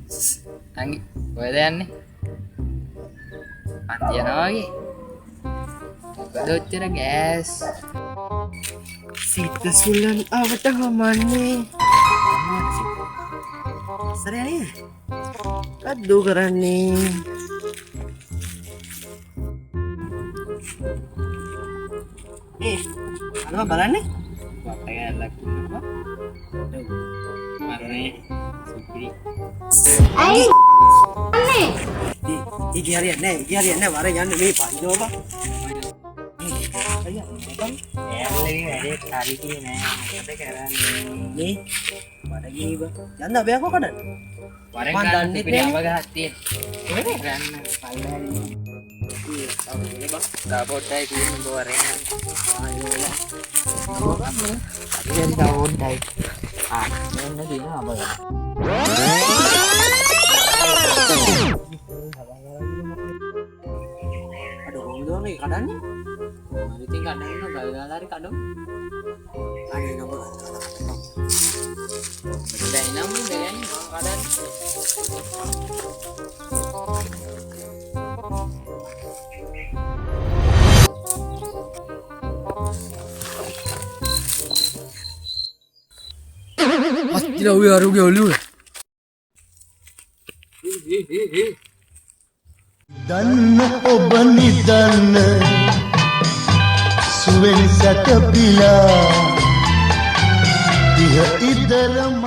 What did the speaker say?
Anggi, koyද යන්නේ? පන්ති යනවා වගේ. මොකද ඔච්චර ගෑස්? සිත සුලන් අවට හමන්නේ. සරයනේ. කද්දු කරන්නේ. අනව බලන්නේ? වට ගෑල්ලක් ඉන්නවා. මරණේ සුපිරි. ඇයි අනේ ඉති හරියන්නේ වර යන්න මේ පයින්නෝ බා. ඇල්ලේ වැඩේ හරියන්නේ නෑ. මොකද කරන්නේ? මේ වරගිනි බා. යන්න අපේ කොකටද? වරෙන් මන් ගන්න දන්නෙත් සුපිරි නෑ. අඹ ගහක් තියෙන. ඒක ගන්න පල්ලෙහාදී. දාපොට්ටයි තියෙන බෝරෙන්. ආයෝලා. හරි දාපොට්ටයි. මෙන්න තියෙන අඹ ගහ. අඩෝ කොහොමද මේ කඩන්නේ? මම ඉතින් කඩන්න ගල් ගාලා හරි කඩමු. අනේ නම ගන්න. දැන් නම් මෙයන් මම කඩන්නේ. අස්තිලා ඔය අරුගේ ඔළුව. දන්න ඔබ නිදන්න සුවෙන් සැතපිලා ඉහ ඉදරම